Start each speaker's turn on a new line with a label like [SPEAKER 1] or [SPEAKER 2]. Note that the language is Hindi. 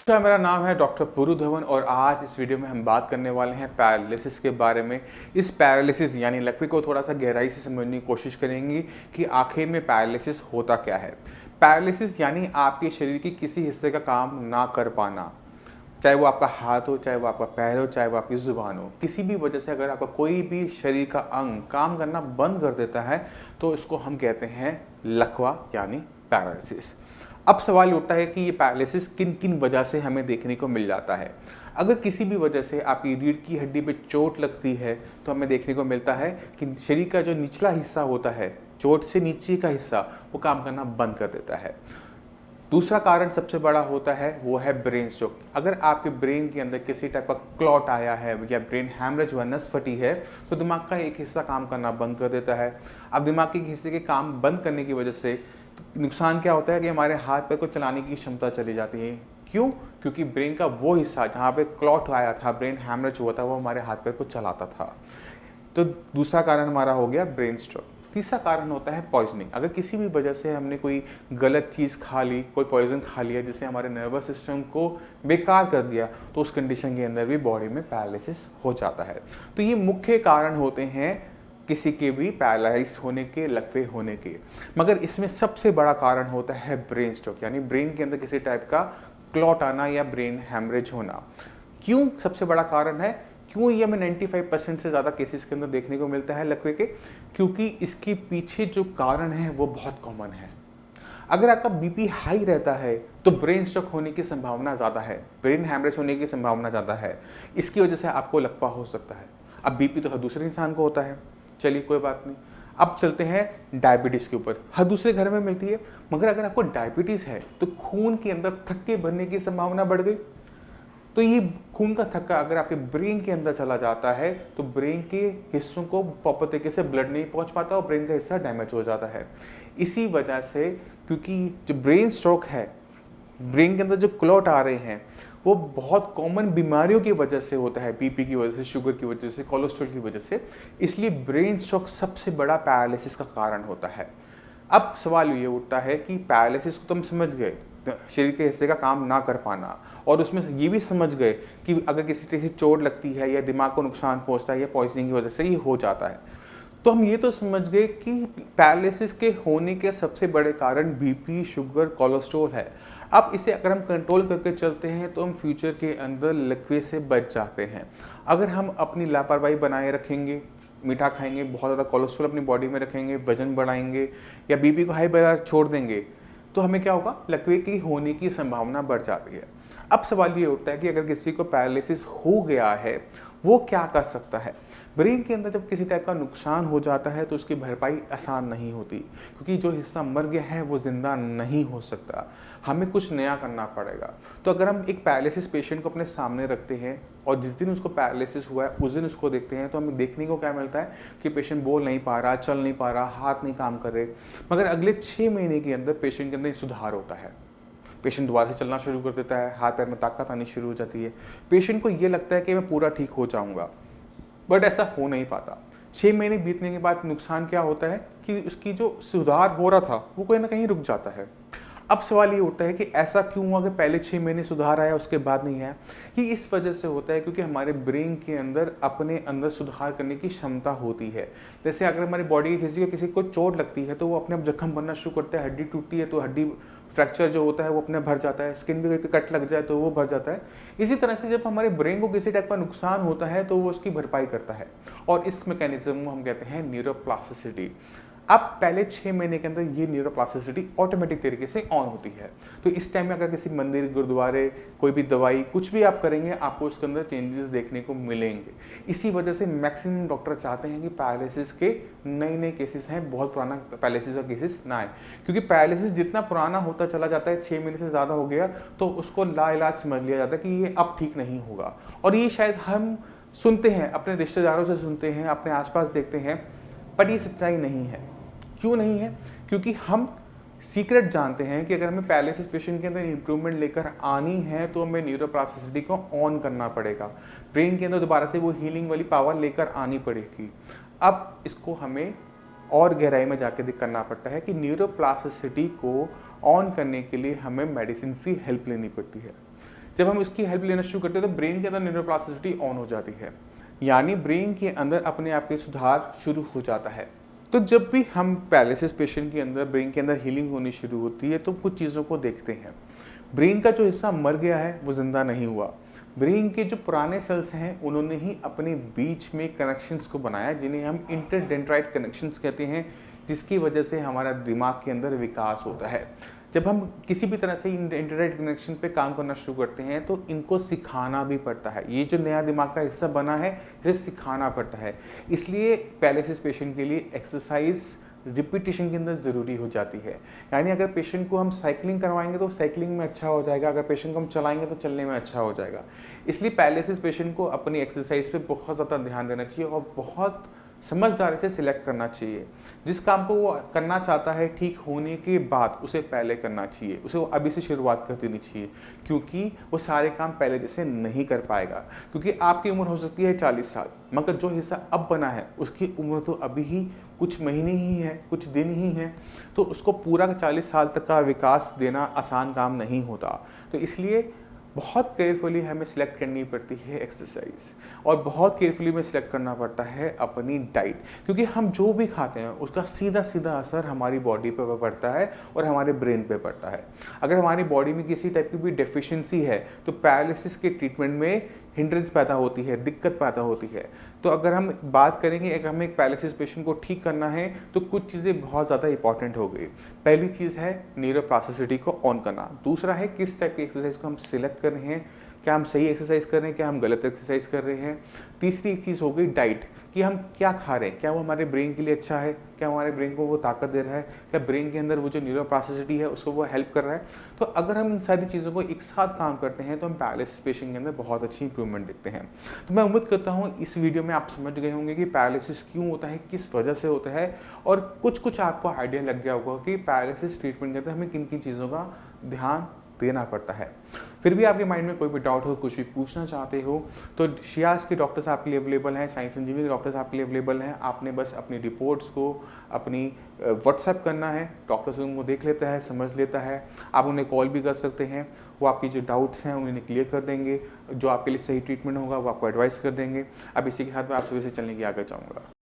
[SPEAKER 1] मेरा नाम है डॉक्टर पुरु धवन और आज इस वीडियो में हम बात करने वाले हैं पैरालिसिस के बारे में। इस पैरालिसिस यानी लकवे को थोड़ा सा गहराई से समझने की कोशिश करेंगे कि आखिर में पैरालिसिस होता क्या है। पैरालिसिस यानी आपके शरीर की किसी हिस्से का काम ना कर पाना, चाहे वो आपका हाथ हो, चाहे वो आपका पैर हो, चाहे वो आपकी ज़ुबान हो। किसी भी वजह से अगर आपका कोई भी शरीर का अंग काम करना बंद कर देता है तो इसको हम कहते हैं लकवा यानी पैरालिसिस। अब सवाल उठता है कि ये पैरालिसिस किन किन वजह से हमें देखने को मिल जाता है। अगर किसी भी वजह से आपकी रीढ़ की हड्डी पे चोट लगती है तो हमें देखने को मिलता है कि शरीर का जो निचला हिस्सा होता है, चोट से नीचे का हिस्सा, वो काम करना बंद कर देता है। दूसरा कारण सबसे बड़ा होता है वो है ब्रेन स्ट्रोक। अगर आपके ब्रेन के अंदर किसी टाइप का क्लॉट आया है या ब्रेन हैमरेज हुआ, नस फटी है, तो दिमाग का एक हिस्सा काम करना बंद कर देता है। अब दिमाग के हिस्से के काम बंद करने की वजह से नुकसान क्या होता है कि हमारे हाथ पैर को चलाने की क्षमता चली जाती है। क्यों? क्योंकि ब्रेन का वो हिस्सा जहाँ पे क्लॉट आया था, ब्रेन हैमरेज हुआ था, वो हमारे हाथ पैर को चलाता था। तो दूसरा कारण हमारा हो गया ब्रेन स्ट्रोक। तीसरा कारण होता है पॉइजनिंग। अगर किसी भी वजह से हमने कोई गलत चीज़ खा ली, कोई पॉइजन खा लिया जिससे हमारे नर्वस सिस्टम को बेकार कर दिया, तो उस कंडीशन के अंदर भी बॉडी में पैरालिसिस हो जाता है। तो ये मुख्य कारण होते हैं किसी के भी पैरालाइज होने के, लकवे होने के। मगर इसमें सबसे बड़ा कारण होता है ब्रेन स्ट्रोक, यानी ब्रेन के अंदर किसी टाइप का क्लॉट आना या ब्रेन हैमरेज होना। क्यों सबसे बड़ा कारण है? क्यों ये हमें 95% से ज़्यादा केसेस के अंदर देखने को मिलता है लकवे के? क्योंकि इसके पीछे जो कारण है वो बहुत कॉमन है। अगर आपका बीपी हाई रहता है तो ब्रेन स्ट्रोक होने की संभावना ज़्यादा है, ब्रेन हैमरेज होने की संभावना ज़्यादा है। इसकी वजह से आपको लकवा हो सकता है। अब बीपी तो हर दूसरे इंसान को होता है, चलिए कोई बात नहीं। अब चलते हैं डायबिटीज़ के ऊपर। हर दूसरे घर में मिलती है, मगर अगर आपको डायबिटीज़ है तो खून के अंदर थक्के भरने की संभावना बढ़ गई। तो ये खून का थक्का अगर आपके ब्रेन के अंदर चला जाता है तो ब्रेन के हिस्सों को प्रॉपर तरीके से ब्लड नहीं पहुंच पाता और ब्रेन का हिस्सा डैमेज हो जाता है। इसी वजह से, क्योंकि जो ब्रेन स्ट्रोक है, ब्रेन के अंदर जो क्लॉट आ रहे हैं, वो बहुत कॉमन बीमारियों की वजह से होता है, बीपी की वजह से, शुगर की वजह से, कोलेस्ट्रॉल की वजह से। इसलिए ब्रेन स्ट्रोक सबसे बड़ा पैरालिसिस का कारण होता है। अब सवाल ये उठता है कि पैरालिसिस को तो हम समझ गए, शरीर के हिस्से का काम ना कर पाना, और उसमें ये भी समझ गए कि अगर किसी तरह से चोट लगती है या दिमाग को नुकसान पहुंचता है या पॉइजनिंग की वजह से ये हो जाता है। तो हम ये तो समझ गए कि पैरालिसिस के होने के सबसे बड़े कारण बीपी, शुगर, कोलेस्ट्रॉल है। अब इसे अगर हम कंट्रोल करके चलते हैं तो हम फ्यूचर के अंदर लकवे से बच जाते हैं। अगर हम अपनी लापरवाही बनाए रखेंगे, मीठा खाएंगे, बहुत ज़्यादा कोलेस्ट्रॉल अपनी बॉडी में रखेंगे, वजन बढ़ाएंगे या बीपी को हाई बढ़ा छोड़ देंगे, तो हमें क्या होगा? लकवे की होने की संभावना बढ़ जाती है। अब सवाल ये उठता है कि अगर किसी को पैरालिसिस हो गया है, वो क्या कर सकता है? ब्रेन के अंदर जब किसी टाइप का नुकसान हो जाता है तो उसकी भरपाई आसान नहीं होती, क्योंकि जो हिस्सा मर गया है वो जिंदा नहीं हो सकता, हमें कुछ नया करना पड़ेगा। तो अगर हम एक पैरालिसिस पेशेंट को अपने सामने रखते हैं और जिस दिन उसको पैरालिसिस हुआ है उस दिन उसको देखते हैं, तो हमें देखने को क्या मिलता है कि पेशेंट बोल नहीं पा रहा, चल नहीं पा रहा, हाथ नहीं काम कर रहे। मगर अगले 6 महीने के अंदर पेशेंट के अंदर सुधार होता है, पेशेंट दोबारा से चलना शुरू कर देता है, हाथ पैर में ताकत आनी शुरू हो जाती है। पेशेंट को ये लगता है कि मैं पूरा ठीक हो जाऊंगा, बट ऐसा हो नहीं पाता। 6 महीने बीतने के बाद नुकसान क्या होता है कि उसकी जो सुधार हो रहा था वो कहीं ना कहीं रुक जाता है। अब सवाल ये उठता है कि ऐसा क्यों हुआ कि पहले 6 महीने सुधार आया उसके बाद नहीं आया? ये इस वजह से होता है क्योंकि हमारे ब्रेन के अंदर अपने अंदर सुधार करने की क्षमता होती है। जैसे अगर हमारी बॉडी किसी को चोट लगती है तो वो अपने आप जख्म बनना शुरू करता है, हड्डी टूटती है तो हड्डी फ्रैक्चर जो होता है वो अपने भर जाता है, स्किन भी कट लग जाए तो वो भर जाता है। इसी तरह से जब हमारे ब्रेन को किसी टाइप का नुकसान होता है तो वो उसकी भरपाई करता है, और इस मैकेनिज्म को हम कहते हैं न्यूरोप्लास्टिसिटी। अब पहले 6 महीने के अंदर ये न्यूरोप्लास्टिसिटी ऑटोमेटिक तरीके से ऑन होती है। तो इस टाइम में अगर किसी मंदिर, गुरुद्वारे, कोई भी दवाई, कुछ भी आप करेंगे, आपको उसके अंदर चेंजेस देखने को मिलेंगे। इसी वजह से मैक्सिमम डॉक्टर चाहते हैं कि पैरालिसिस के नए नए केसेस हैं, बहुत पुराना पैरालिसिस का केसेस ना आए, क्योंकि पैरालिसिस जितना पुराना होता चला जाता है, 6 महीने से ज़्यादा हो गया, तो उसको लाइलाज समझ लिया जाता है कि ये अब ठीक नहीं होगा। और ये शायद हम सुनते हैं, अपने रिश्तेदारों से सुनते हैं, अपने आसपास देखते हैं, पर ये सच्चाई नहीं है। क्यों नहीं है? क्योंकि हम सीक्रेट जानते हैं कि अगर हमें पैरालिसिस पेशेंट के अंदर इंप्रूवमेंट लेकर आनी है तो हमें न्यूरोप्लास्टिसिटी को ऑन करना पड़ेगा, ब्रेन के अंदर दोबारा से वो हीलिंग वाली पावर लेकर आनी पड़ेगी। अब इसको हमें और गहराई में जाके करना पड़ता है कि न्यूरोप्लास्टिसिटी को ऑन करने के लिए हमें मेडिसिन की हेल्प लेनी पड़ती है। जब हम इसकी हेल्प लेना शुरू करते हैं तो ब्रेन के अंदर न्यूरोप्लास्टिसिटी ऑन हो जाती है, यानी ब्रेन के अंदर अपने आप के सुधार शुरू हो जाता है। तो जब भी हम पैरालिसिस पेशेंट के अंदर ब्रेन के अंदर हीलिंग होनी शुरू होती है तो कुछ चीज़ों को देखते हैं। ब्रेन का जो हिस्सा मर गया है वो जिंदा नहीं हुआ। ब्रेन के जो पुराने सेल्स हैं उन्होंने ही अपने बीच में कनेक्शंस को बनाया, जिन्हें हम इंटरडेंड्राइट कनेक्शंस कहते हैं, जिसकी वजह से हमारा दिमाग के अंदर विकास होता है। जब हम किसी भी तरह से इंटरनेट कनेक्शन पे काम करना शुरू करते हैं तो इनको सिखाना भी पड़ता है। ये जो नया दिमाग का हिस्सा बना है इसे सिखाना पड़ता है। इसलिए पैरालिसिस पेशेंट के लिए एक्सरसाइज रिपीटिशन के अंदर ज़रूरी हो जाती है। यानी अगर पेशेंट को हम साइकिलिंग करवाएंगे तो साइकिलिंग में अच्छा हो जाएगा, अगर पेशेंट को हम चलाएंगे तो चलने में अच्छा हो जाएगा। इसलिए पैरालिसिस पेशेंट को अपनी एक्सरसाइज पे बहुत ज़्यादा ध्यान देना चाहिए और बहुत समझदारी से सिलेक्ट करना चाहिए। जिस काम को वो करना चाहता है ठीक होने के बाद उसे पहले करना चाहिए, उसे वो अभी से शुरुआत कर देनी चाहिए, क्योंकि वो सारे काम पहले जैसे नहीं कर पाएगा। क्योंकि आपकी उम्र हो सकती है 40 साल, मगर जो हिस्सा अब बना है उसकी उम्र तो अभी ही कुछ महीने ही है, कुछ दिन ही है, तो उसको पूरा 40 साल तक का विकास देना आसान काम नहीं होता। तो इसलिए बहुत केयरफुली हमें सिलेक्ट करनी पड़ती है एक्सरसाइज, और बहुत केयरफुली हमें सिलेक्ट करना पड़ता है अपनी डाइट, क्योंकि हम जो भी खाते हैं उसका सीधा सीधा असर हमारी बॉडी पे पड़ता है और हमारे ब्रेन पे पड़ता है। अगर हमारी बॉडी में किसी टाइप की भी डेफिशिएंसी है तो पैरालिसिस के ट्रीटमेंट में हिंड्रेंस पैदा होती है, दिक्कत पैदा होती है। तो अगर हम बात करेंगे, अगर हमें एक पैरालिसिस पेशेंट को ठीक करना है तो कुछ चीज़ें बहुत ज़्यादा इंपॉर्टेंट हो गई। पहली चीज़ है न्यूरोप्लास्टिसिटी को ऑन करना, दूसरा है किस टाइप की एक्सरसाइज को हम सिलेक्ट कर रहे हैं, क्या हम सही एक्सरसाइज कर रहे हैं, क्या हम गलत एक्सरसाइज कर रहे हैं। तीसरी एक चीज़ हो गई डाइट, कि हम क्या खा रहे हैं, क्या वो हमारे ब्रेन के लिए अच्छा है, क्या हमारे ब्रेन को वो ताकत दे रहा है, क्या ब्रेन के अंदर वो जो न्यूरोप्लास्टिसिटी है उसको वो हेल्प कर रहा है। तो अगर हम इन सारी चीज़ों को एक साथ काम करते हैं तो हम पैरालिसिस पेशेंट के अंदर बहुत अच्छी इंप्रूवमेंट देखते हैं। तो मैं उम्मीद करता हूँ इस वीडियो में आप समझ गए होंगे कि पैरालिसिस क्यों होता है, किस वजह से होता है, और कुछ आपको आइडिया लग गया होगा कि पैरालिसिस ट्रीटमेंट के अंदर हमें किन किन चीज़ों का ध्यान देना पड़ता है। फिर भी आपके माइंड में कोई भी डाउट हो, कुछ भी पूछना चाहते हो, तो शियाज़ के डॉक्टर्स आपके लिए अवेलेबल हैं, साइंस इंजीनियरिंग डॉक्टर्स आपके लिए अवेलेबल हैं। आपने बस अपनी रिपोर्ट्स को अपनी व्हाट्सएप करना है, डॉक्टर्स उनको देख लेता है, समझ लेता है। आप उन्हें कॉल भी कर सकते हैं, वो आपकी जो डाउट्स हैं उन्हें क्लियर कर देंगे, जो आपके लिए सही ट्रीटमेंट होगा वो आपको एडवाइस कर देंगे। अब इसी के साथ मैं आप सभी से चलने की आगे चाहूँगा।